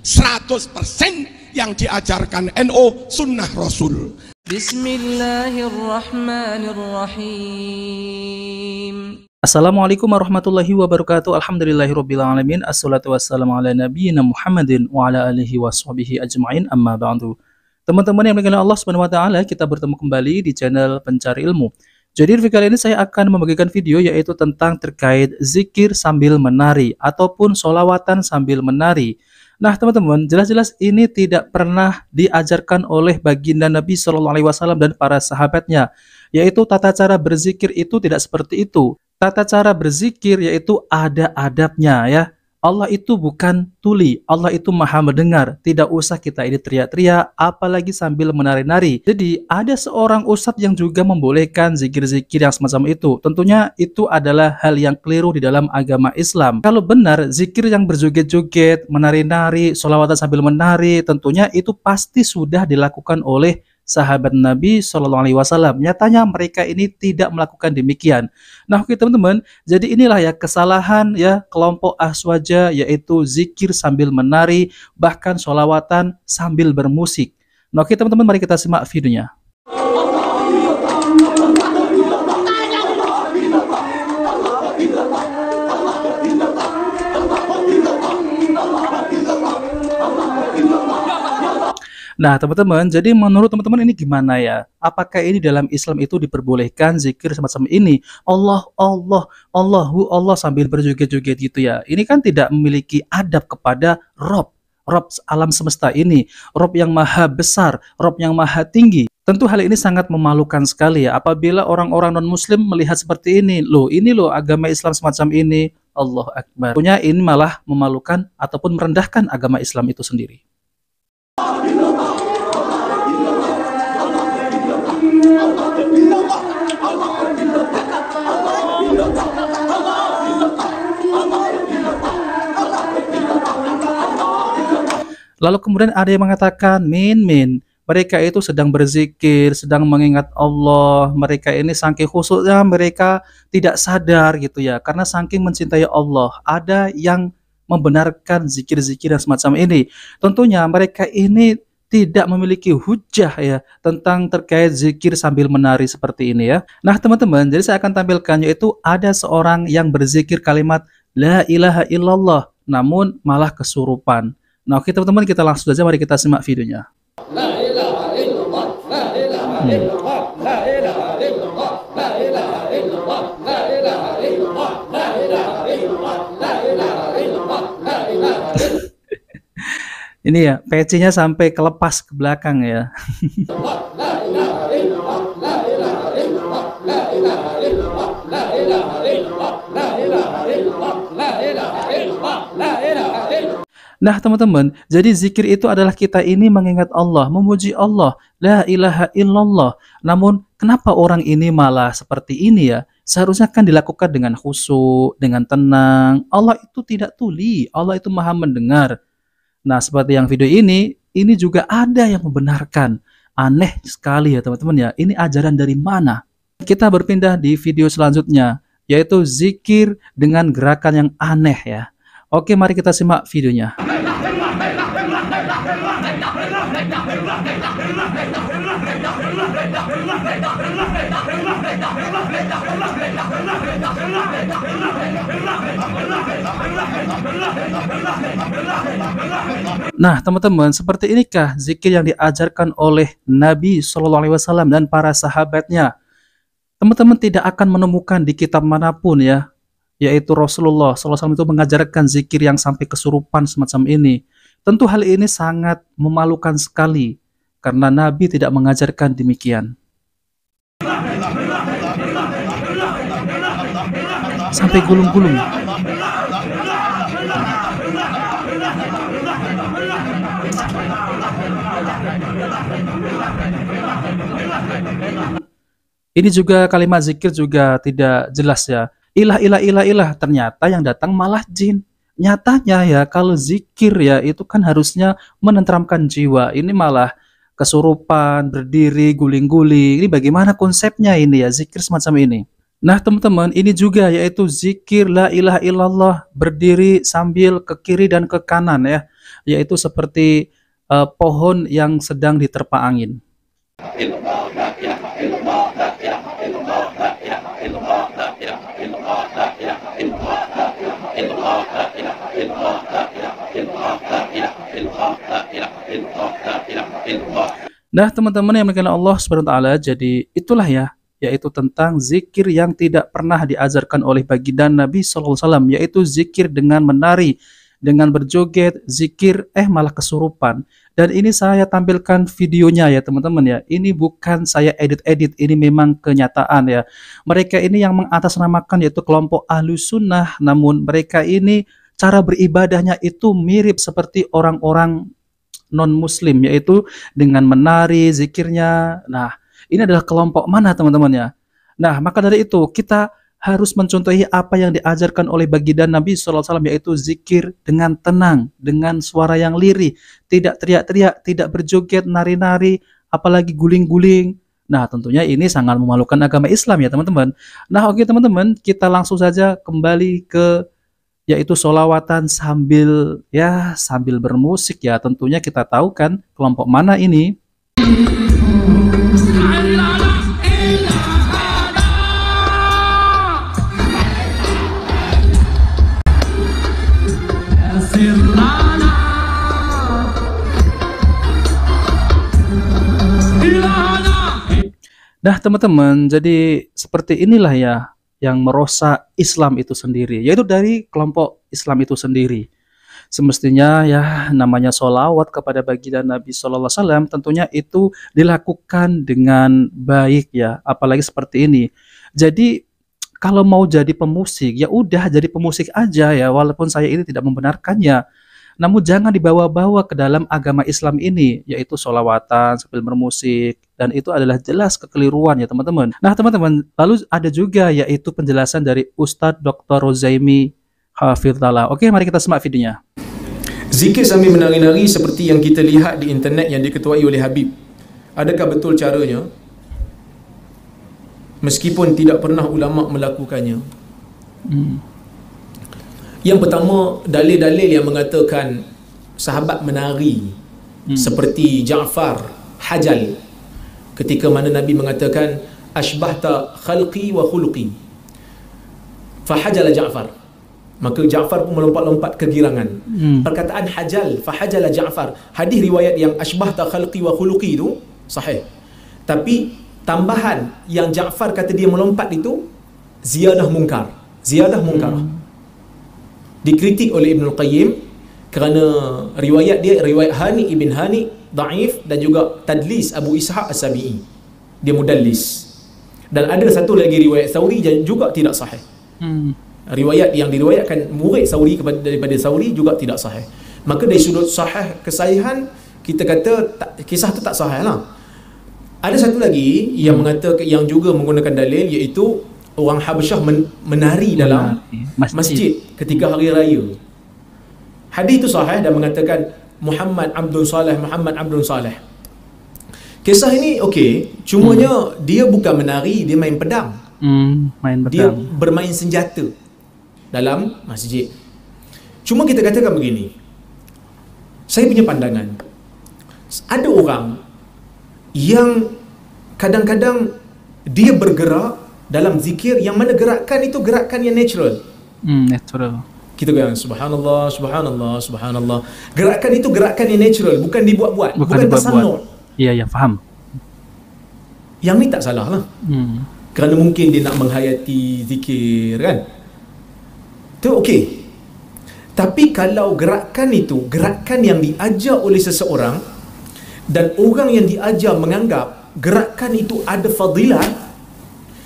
100% yang diajarkan NU sunnah Rasul. Bismillahirrahmanirrahim. Assalamualaikum warahmatullahi wabarakatuh. Alhamdulillahirrabbilalamin. Assalatu wassalamu ala nabiyyina Muhammadin wa ala alihi washabihi ajma'in, amma ba'du. Teman-teman yang dimuliakan Allah Subhanahu wa taala, kita bertemu kembali di channel Pencari Ilmu. Jadi di video kali ini saya akan membagikan video yaitu tentang terkait zikir sambil menari ataupun sholawatan sambil menari. Nah teman-teman, jelas-jelas ini tidak pernah diajarkan oleh baginda Nabi SAW dan para sahabatnya, yaitu tata cara berzikir itu tidak seperti itu. Tata cara berzikir yaitu ada adabnya ya. Allah itu bukan tuli, Allah itu maha mendengar. Tidak usah kita ini teriak-teriak, apalagi sambil menari-nari. Jadi ada seorang ustadz yang juga membolehkan zikir-zikir yang semacam itu. Tentunya itu adalah hal yang keliru di dalam agama Islam. Kalau benar zikir yang berjoget-joget, menari-nari, sholawatan sambil menari, tentunya itu pasti sudah dilakukan oleh sahabat Nabi SAW. Nyatanya mereka ini tidak melakukan demikian. Nah oke teman-teman, jadi inilah ya kesalahan ya kelompok Aswaja, yaitu zikir sambil menari, bahkan sholawatan sambil bermusik. Nah oke teman-teman, mari kita simak videonya. Nah teman-teman, jadi menurut teman-teman ini gimana ya? Apakah ini dalam Islam itu diperbolehkan zikir semacam ini? Allah, Allah, Allahu, Allah sambil berjoget-joget gitu ya. Ini kan tidak memiliki adab kepada Rob alam semesta ini, Rob yang maha besar, Rob yang maha tinggi. Tentu hal ini sangat memalukan sekali ya, apabila orang-orang non-muslim melihat seperti ini. Ini loh agama Islam semacam ini. Allahu Akbar. Tentunya ini malah memalukan ataupun merendahkan agama Islam itu sendiri. Lalu kemudian ada yang mengatakan, mereka itu sedang berzikir, sedang mengingat Allah. Mereka ini saking khusyuknya, mereka tidak sadar gitu ya, karena saking mencintai Allah. Ada yang membenarkan zikir-zikir yang semacam ini. Tentunya mereka ini tidak memiliki hujah ya tentang terkait zikir sambil menari seperti ini ya. Nah teman-teman, jadi saya akan tampilkan yaitu ada seorang yang berzikir kalimat La ilaha illallah, namun malah kesurupan. Nah oke teman-teman, kita langsung saja, mari kita simak videonya. La ilaha illallah, la ilaha illallah, la ilaha illallah, la ilaha illallah, la ilaha illallah, la ilaha illallah, la ilaha illallah, la ilaha illallah. Ini ya, PC-nya sampai kelepas ke belakang ya. Nah teman-teman, jadi zikir itu adalah kita ini mengingat Allah, memuji Allah, la ilaha illallah. Namun kenapa orang ini malah seperti ini ya? Seharusnya kan dilakukan dengan khusyuk, dengan tenang. Allah itu tidak tuli, Allah itu maha mendengar. Nah seperti yang video ini juga ada yang membenarkan. Aneh sekali ya teman-teman ya, ini ajaran dari mana? Kita berpindah di video selanjutnya, yaitu zikir dengan gerakan yang aneh ya. Oke, mari kita simak videonya. Nah teman-teman, seperti inikah zikir yang diajarkan oleh Nabi SAW dan para sahabatnya? Teman-teman tidak akan menemukan di kitab manapun ya, yaitu Rasulullah SAW itu mengajarkan zikir yang sampai kesurupan semacam ini. Tentu hal ini sangat memalukan sekali, karena Nabi tidak mengajarkan demikian. Sampai gulung-gulung. Ini juga kalimat zikir juga tidak jelas ya. Ilah, ilah, ilah, ilah. Ternyata yang datang malah jin. Nyatanya ya, kalau zikir ya itu kan harusnya menenteramkan jiwa. Ini malah kesurupan, berdiri, guling-guling. Ini bagaimana konsepnya ini ya, zikir semacam ini. Nah teman-teman, ini juga yaitu zikir la ilaha illallah, berdiri sambil ke kiri dan ke kanan ya. yaitu seperti pohon yang sedang diterpa angin. Nah, teman-teman yang dimuliakan Allah Subhanahu wa taala, jadi itulah ya, yaitu tentang zikir yang tidak pernah diajarkan oleh baginda Nabi sallallahu alaihi wasallam, yaitu zikir dengan menari, dengan berjoget, zikir malah kesurupan. Dan ini saya tampilkan videonya ya teman-teman ya. Ini bukan saya edit-edit, ini memang kenyataan ya. Mereka ini yang mengatasnamakan yaitu kelompok Ahlus Sunnah, namun mereka ini cara beribadahnya itu mirip seperti orang-orang non-muslim, yaitu dengan menari, zikirnya. Nah, ini adalah kelompok mana teman-teman ya? Nah, maka dari itu kita harus mencontohi apa yang diajarkan oleh baginda Nabi SAW, yaitu zikir dengan tenang, dengan suara yang lirih, tidak teriak-teriak, tidak berjoget, nari-nari, apalagi guling-guling. Nah, tentunya ini sangat memalukan agama Islam ya teman-teman. Nah, oke teman-teman, kita langsung saja kembali ke yaitu sholawatan sambil bermusik ya. Tentunya kita tahu kan kelompok mana ini. Nah teman-teman, jadi seperti inilah ya yang merosak Islam itu sendiri, yaitu dari kelompok Islam itu sendiri. Semestinya ya namanya sholawat kepada baginda Nabi Sallallahu Alaihi Wasallam tentunya itu dilakukan dengan baik ya, apalagi seperti ini. Jadi kalau mau jadi pemusik ya udah jadi pemusik aja ya, walaupun saya ini tidak membenarkannya. Namun jangan dibawa-bawa ke dalam agama Islam ini, yaitu sholawatan sambil bermusik, dan itu adalah jelas kekeliruan ya teman-teman. Nah teman-teman, lalu ada juga yaitu penjelasan dari Ustadz Dr. Rozaimi Hafizahullah. Oke, mari kita simak videonya. Zikir sambil menari-nari seperti yang kita lihat di internet yang diketuai oleh Habib, adakah betul caranya? Meskipun tidak pernah ulama melakukannya. Yang pertama, dalil-dalil yang mengatakan sahabat menari seperti Ja'far hajal ketika mana Nabi mengatakan ashbahta khalqi wa khuluqi fahajala Ja'far, maka Ja'far pun melompat-lompat kegirangan. Perkataan hajal, fahajala Ja'far, hadis riwayat yang ashbahta khalqi wa khuluqi itu sahih, tapi tambahan yang Ja'far kata dia melompat itu ziyadah mungkar, dikritik oleh Ibn Qayyim kerana riwayat dia, riwayat Hani ibn Hani daif, dan juga tadlis Abu Ishaq As-Sabi'i, dia mudallis. Dan ada satu lagi riwayat Sauri juga tidak sahih. Riwayat yang diriwayatkan murid Sauri daripada Sauri juga tidak sahih. Maka dari sudut sahih kesahihan, kita kata kisah itu tak sahih lah. Ada satu lagi yang mengatakan, yang juga menggunakan dalil, iaitu orang Habasyah menari dalam masjid ketika hari raya. Hadis itu sahih dan mengatakan Muhammad Abdul Saleh. Kisah ini okey, cumanya dia bukan menari, dia main pedang. Dia bermain senjata dalam masjid. Cuma kita katakan begini, saya punya pandangan, ada orang yang kadang-kadang dia bergerak dalam zikir yang mana gerakan itu gerakan yang natural. Natural. Kita kata subhanallah, subhanallah, subhanallah. Gerakan itu gerakan yang natural, bukan dibuat-buat, bukan tasannu'. Iya, faham. Yang ni tak salah lah. Kerana mungkin dia nak menghayati zikir kan. Itu okey. Tapi kalau gerakan itu gerakan yang diajar oleh seseorang dan orang yang diajar menganggap gerakan itu ada fadilat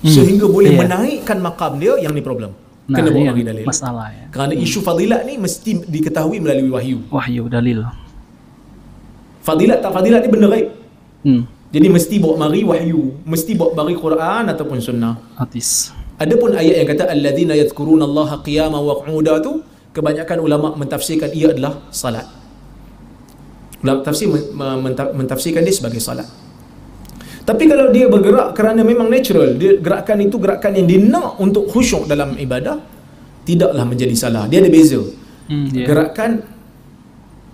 sehingga boleh menaikkan makam dia, yang ni problem. Kena bawa bagi dalil. Masalah ya. Kerana isu fadilat ni mesti diketahui melalui wahyu. Wahyu, dalil. Fadilat tak fadilat ni benda gaib. Jadi mesti bawa mari wahyu, mesti bawa mari Quran ataupun sunnah. Hadis. Adapun ayat yang kata alladzina yadhkurunallaha qiyaman wa qu'udan tu, kebanyakan ulama mentafsirkan ia adalah salat. Ulama tafsir mentafsirkan dia sebagai salat. Tapi kalau dia bergerak kerana memang natural, dia gerakan itu gerakan yang dia nak untuk khusyuk dalam ibadah, tidaklah menjadi salah. Dia ada beza. Gerakan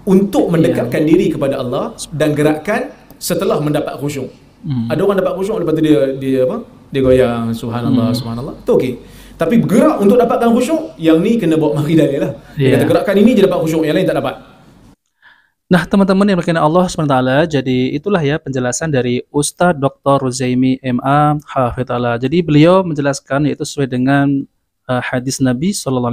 untuk mendekatkan diri kepada Allah dan gerakan setelah mendapat khusyuk. Ada orang dapat khusyuk lepas tu dia apa? Dia goyang subhanallah subhanallah. Tu okey. Tapi bergerak untuk dapatkan khusyuk, yang ni kena bawa mari dalil lah. Dia kata gerakan ini je dapat khusyuk, yang lain tak dapat. Nah, teman-teman yang berkenan Allah SWT, jadi itulah ya penjelasan dari Ustadz Dr. Ruzaimi MA Hafidhullah. Jadi beliau menjelaskan yaitu sesuai dengan hadis Nabi SAW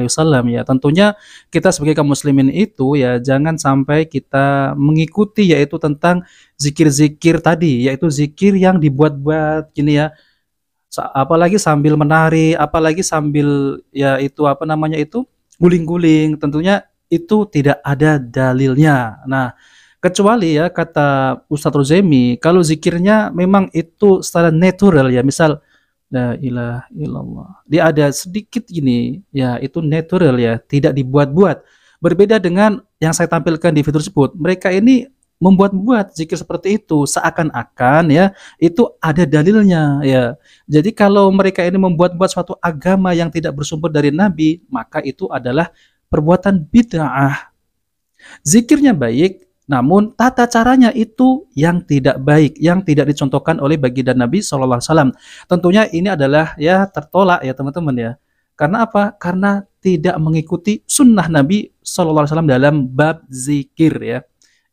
ya. Tentunya kita sebagai kaum muslimin itu ya jangan sampai kita mengikuti yaitu tentang zikir-zikir tadi, yaitu zikir yang dibuat-buat gini ya. Apalagi sambil menari, apalagi sambil ya itu apa namanya itu guling-guling, tentunya itu tidak ada dalilnya. Nah, kecuali ya kata Ustadz Ruzaimi, kalau zikirnya memang itu secara natural ya, misal la ilaha illallah, dia ada sedikit gini ya, itu natural ya, tidak dibuat-buat. Berbeda dengan yang saya tampilkan di video tersebut, mereka ini membuat-buat zikir seperti itu seakan-akan ya itu ada dalilnya ya. Jadi kalau mereka ini membuat-buat suatu agama yang tidak bersumber dari Nabi, maka itu adalah perbuatan bid'ah. Zikirnya baik, namun tata caranya itu yang tidak baik, yang tidak dicontohkan oleh baginda Nabi SAW. Tentunya ini adalah ya tertolak ya teman-teman ya. Karena apa? Karena tidak mengikuti sunnah Nabi SAW dalam bab zikir ya.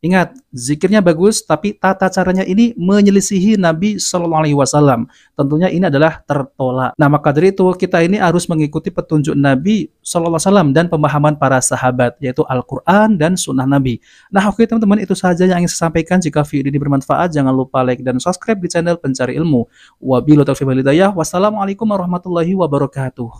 Ingat, zikirnya bagus, tapi tata caranya ini menyelisihi Nabi SAW. Tentunya ini adalah tertolak. Nah, maka dari itu kita ini harus mengikuti petunjuk Nabi SAW dan pemahaman para sahabat, yaitu Al-Quran dan Sunnah Nabi. Nah, oke teman-teman, itu saja yang ingin saya sampaikan. Jika video ini bermanfaat, jangan lupa like dan subscribe di channel Pencari Ilmu. Wabillahi taufiq wal hidayah. Wassalamualaikum warahmatullahi wabarakatuh.